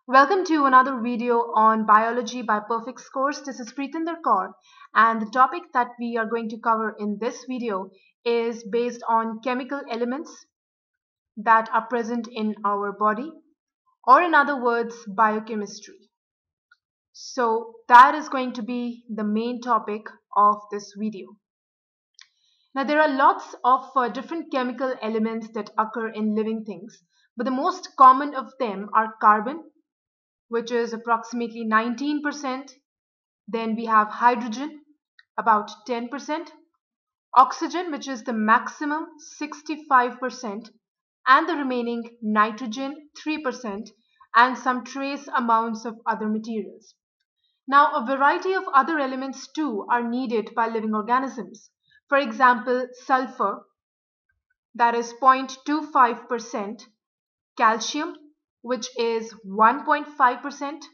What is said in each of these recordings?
Welcome to another video on Biology by Perfect Scores. This is Preetinder Kaur, and the topic that we are going to cover in this video is based on chemical elements that are present in our body, or in other words, biochemistry. So that is going to be the main topic of this video. Now, there are lots of different chemical elements that occur in living things, but the most common of them are carbon, which is approximately 19%. Then we have hydrogen, about 10%, oxygen, which is the maximum 65%, and the remaining nitrogen 3%, and some trace amounts of other materials. Now, a variety of other elements too are needed by living organisms. For example, sulfur, that is 0.25%, calcium, which is 1.5%,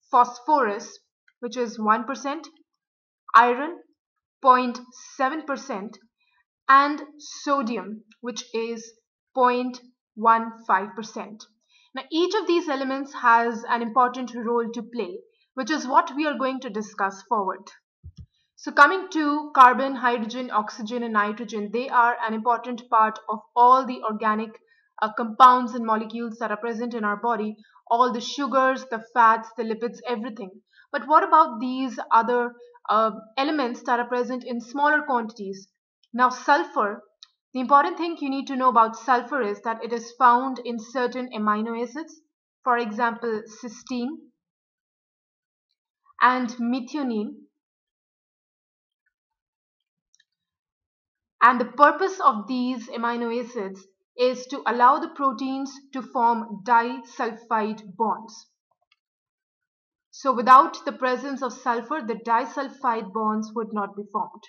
phosphorus, which is 1%, iron, 0.7%, and sodium, which is 0.15%. Now, each of these elements has an important role to play, which is what we are going to discuss forward. So coming to carbon, hydrogen, oxygen, and nitrogen, they are an important part of all the organic compounds and molecules that are present in our body, all the sugars, the fats, the lipids, everything. But what about these other elements that are present in smaller quantities? Now, sulfur, the important thing you need to know about sulfur is that it is found in certain amino acids, for example, cysteine and methionine. And the purpose of these amino acids is to allow the proteins to form disulfide bonds. So without the presence of sulfur, the disulfide bonds would not be formed.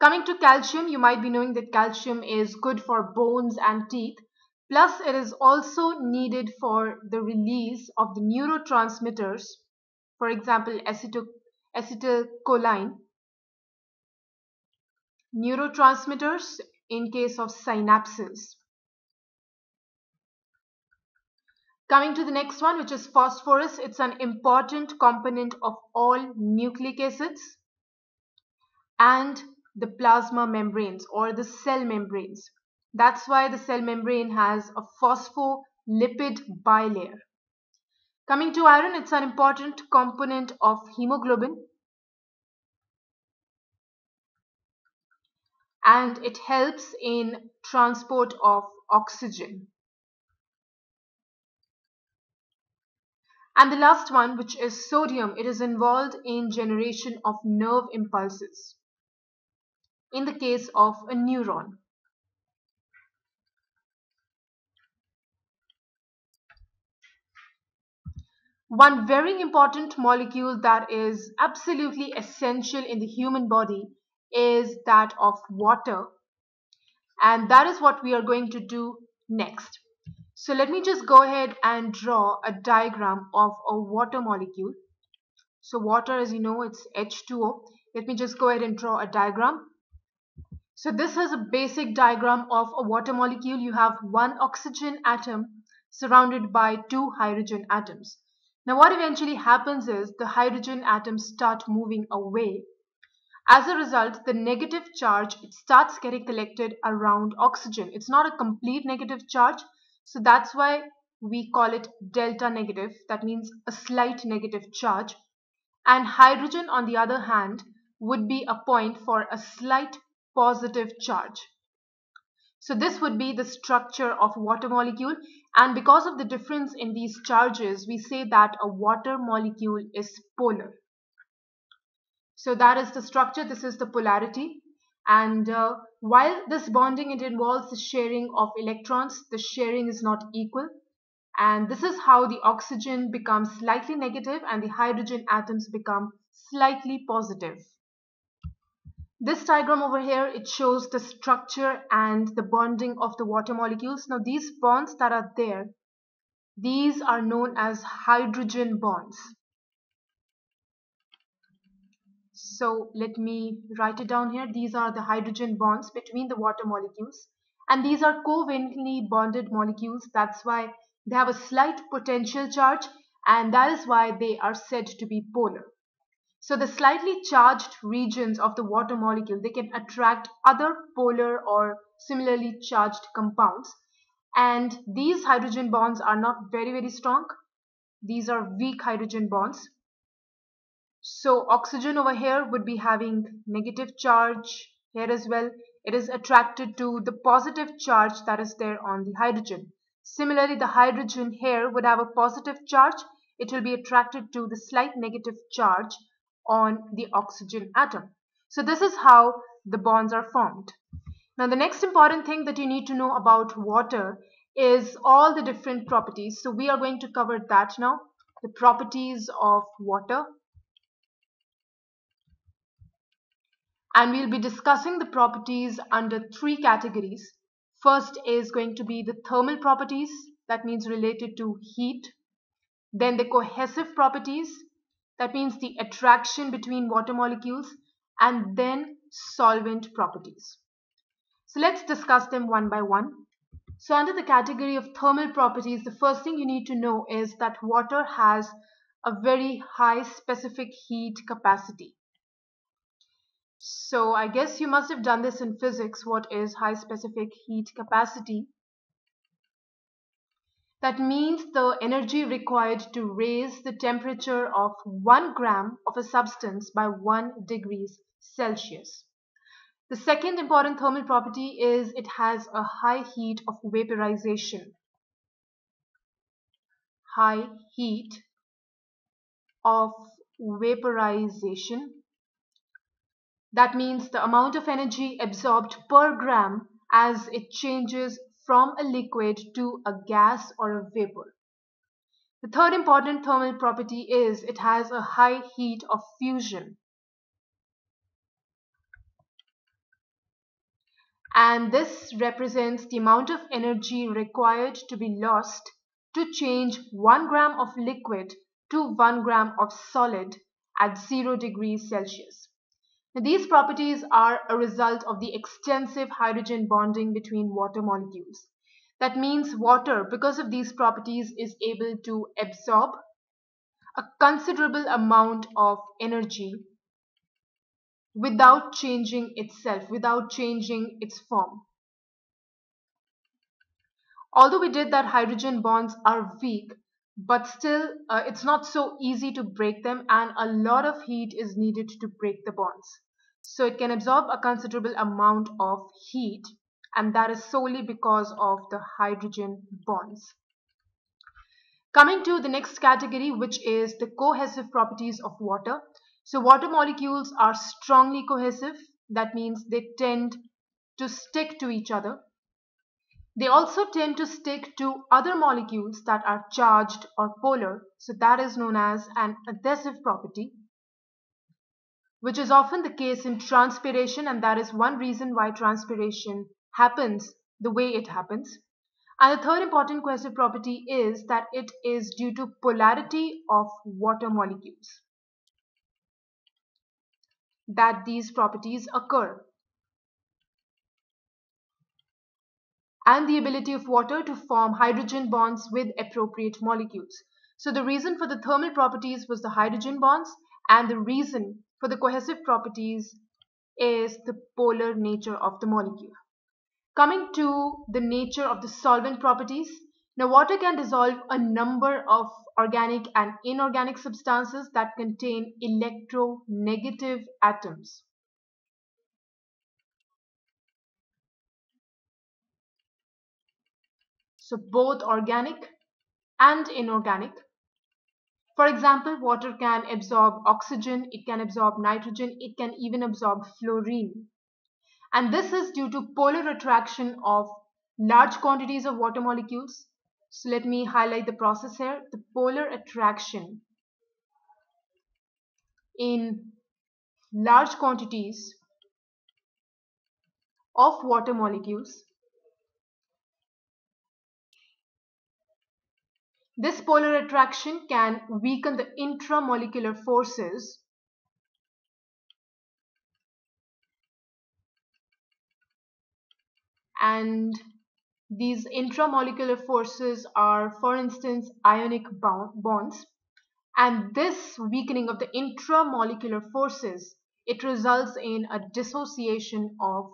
Coming to calcium, you might be knowing that calcium is good for bones and teeth. Plus, it is also needed for the release of the neurotransmitters, for example, acetylcholine, neurotransmitters in case of synapses. Coming to the next one, which is phosphorus, it's an important component of all nucleic acids and the plasma membranes or the cell membranes. That's why the cell membrane has a phospholipid bilayer. Coming to iron, it's an important component of hemoglobin, and it helps in transport of oxygen. And the last one, which is sodium, it is involved in generation of nerve impulses in the case of a neuron. One very important molecule that is absolutely essential in the human body is that of water, and that is what we are going to do next. So let me just go ahead and draw a diagram of a water molecule. So water, as you know, it's H2O. Let me just go ahead and draw a diagram. So this is a basic diagram of a water molecule. You have one oxygen atom surrounded by two hydrogen atoms. Now what eventually happens is the hydrogen atoms start moving away. As a result, the negative charge, it starts getting collected around oxygen. It's not a complete negative charge, so that's why we call it delta negative. That means a slight negative charge. And hydrogen, on the other hand, would be a point for a slight positive charge. So this would be the structure of water molecule, and because of the difference in these charges, we say that a water molecule is polar. So that is the structure, this is the polarity, and while this bonding, it involves the sharing of electrons, the sharing is not equal, and this is how the oxygen becomes slightly negative and the hydrogen atoms become slightly positive. This diagram over here, it shows the structure and the bonding of the water molecules. Now these bonds that are there, these are known as hydrogen bonds. So let me write it down here. These are the hydrogen bonds between the water molecules, and these are covalently bonded molecules. That's why They have a slight potential charge, and that is why they are said to be polar. So the slightly charged regions of the water molecule, they can attract other polar or similarly charged compounds. And these hydrogen bonds are not very, very strong. These are weak hydrogen bonds. So oxygen over here would be having negative charge here as well. It is attracted to the positive charge that is there on the hydrogen. Similarly, the hydrogen here would have a positive charge. It will be attracted to the slight negative charge on the oxygen atom. So this is how the bonds are formed. Now the next important thing that you need to know about water is all the different properties. So we are going to cover that now. The properties of water. And we'll be discussing the properties under three categories. First is going to be the thermal properties, that means related to heat. Then the cohesive properties, that means the attraction between water molecules. And then solvent properties. So let's discuss them one by one. So under the category of thermal properties, the first thing you need to know is that water has a very high specific heat capacity. So I guess you must have done this in physics. What is high specific heat capacity? That means the energy required to raise the temperature of 1 gram of a substance by 1 degrees Celsius. The second important thermal property is it has a high heat of vaporization. High heat of vaporization. That means the amount of energy absorbed per gram as it changes from a liquid to a gas or a vapor. The third important thermal property is it has a high heat of fusion. And this represents the amount of energy required to be lost to change 1 gram of liquid to 1 gram of solid at 0 degrees Celsius. Now, these properties are a result of the extensive hydrogen bonding between water molecules. That means water, because of these properties, is able to absorb a considerable amount of energy without changing itself, without changing its form. Although we did that hydrogen bonds are weak, but still it's not so easy to break them, and a lot of heat is needed to break the bonds. So it can absorb a considerable amount of heat, and that is solely because of the hydrogen bonds. Coming to the next category, which is the cohesive properties of water. So water molecules are strongly cohesive. That means they tend to stick to each other. They also tend to stick to other molecules that are charged or polar. So that is known as an adhesive property, which is often the case in transpiration, and that is one reason why transpiration happens the way it happens. And the third important cohesive property is that it is due to polarity of water molecules that these properties occur, and the ability of water to form hydrogen bonds with appropriate molecules. So the reason for the thermal properties was the hydrogen bonds, and the reason for the cohesive properties is the polar nature of the molecule. Coming to the nature of the solvent properties. Now water can dissolve a number of organic and inorganic substances that contain electronegative atoms. So both organic and inorganic. For example, water can absorb oxygen, it can absorb nitrogen, it can even absorb fluorine. And this is due to polar attraction of large quantities of water molecules. So let me highlight the process here. The polar attraction in large quantities of water molecules. This polar attraction can weaken the intramolecular forces and These intramolecular forces are, for instance, ionic bonds, and this weakening of the intramolecular forces, it results in a dissociation of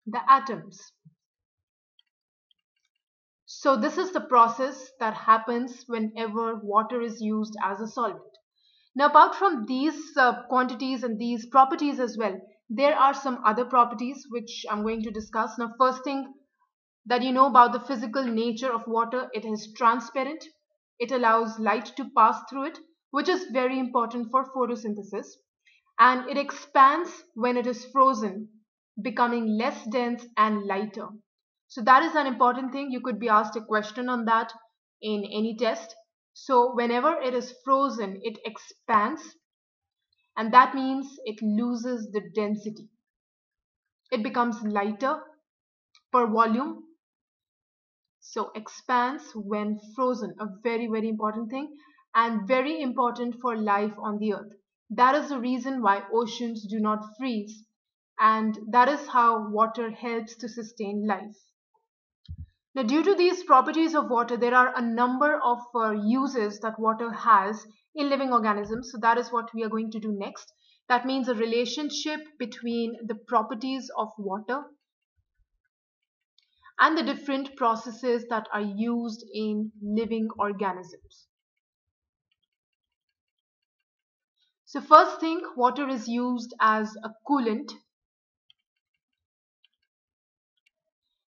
the atoms. So this is the process that happens whenever water is used as a solvent. Now, apart from these quantities and these properties as well, there are some other properties which I'm going to discuss. Now, first thing that you know about the physical nature of water, it is transparent. It allows light to pass through it, which is very important for photosynthesis. And it expands when it is frozen, becoming less dense and lighter. So that is an important thing. You could be asked a question on that in any test. So whenever it is frozen, it expands, and that means it loses the density. It becomes lighter per volume. So expands when frozen, a very, very important thing, and very important for life on the earth. That is the reason why oceans do not freeze, and that is how water helps to sustain life. Now, due to these properties of water, there are a number of uses that water has in living organisms. So that is what we are going to do next. That means a relationship between the properties of water and the different processes that are used in living organisms. So first thing, water is used as a coolant.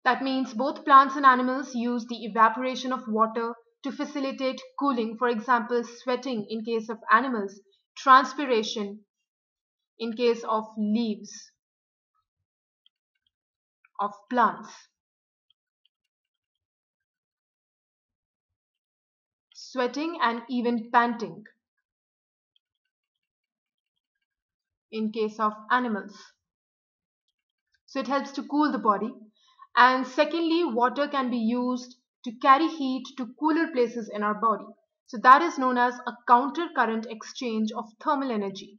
That means both plants and animals use the evaporation of water to facilitate cooling. For example, sweating in case of animals, transpiration in case of leaves of plants, sweating and even panting in case of animals. So it helps to cool the body. And secondly, water can be used to carry heat to cooler places in our body. So that is known as a counter current exchange of thermal energy.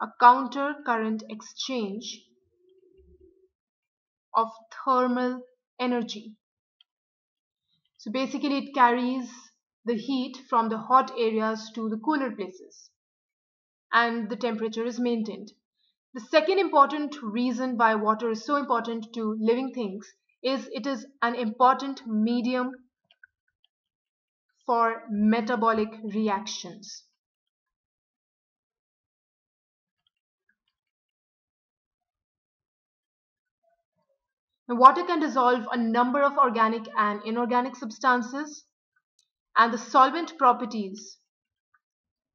A counter current exchange of thermal energy. So basically it carries the heat from the hot areas to the cooler places, and the temperature is maintained. The second important reason why water is so important to living things is it is an important medium for metabolic reactions. Now, water can dissolve a number of organic and inorganic substances, and the solvent properties,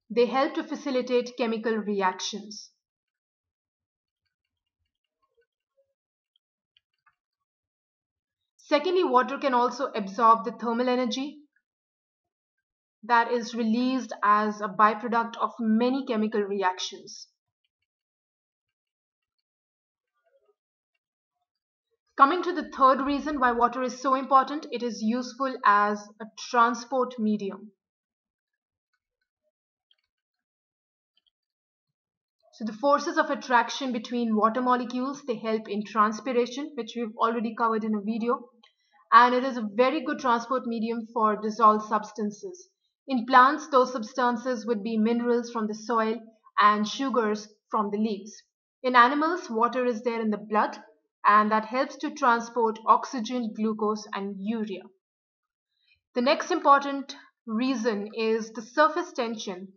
they help to facilitate chemical reactions. Secondly, water can also absorb the thermal energy that is released as a byproduct of many chemical reactions. Coming to the third reason why water is so important, it is useful as a transport medium. So the forces of attraction between water molecules, they help in transpiration, which we've already covered in a video. And it is a very good transport medium for dissolved substances. In plants, those substances would be minerals from the soil and sugars from the leaves. In animals, water is there in the blood, and that helps to transport oxygen, glucose, and urea. The next important reason is the surface tension.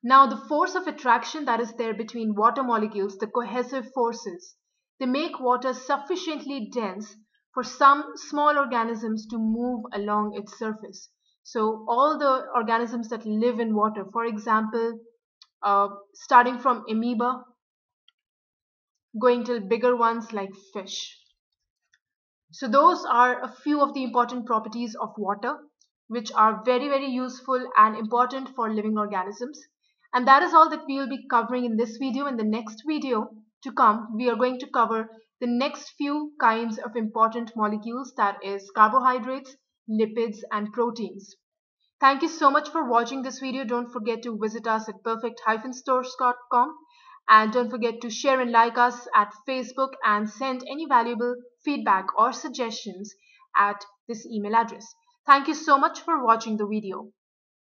Now, the force of attraction that is there between water molecules, the cohesive forces, they make water sufficiently dense for some small organisms to move along its surface. So all the organisms that live in water, for example, starting from amoeba, going till bigger ones like fish. So those are a few of the important properties of water, which are very, very useful and important for living organisms. And that is all that we will be covering in this video. In the next video to come, we are going to cover the next few kinds of important molecules, that is carbohydrates, lipids, and proteins. Thank you so much for watching this video. Don't forget to visit us at perfect-stores.com, And don't forget to share and like us at Facebook and send any valuable feedback or suggestions at this email address. Thank you so much for watching the video.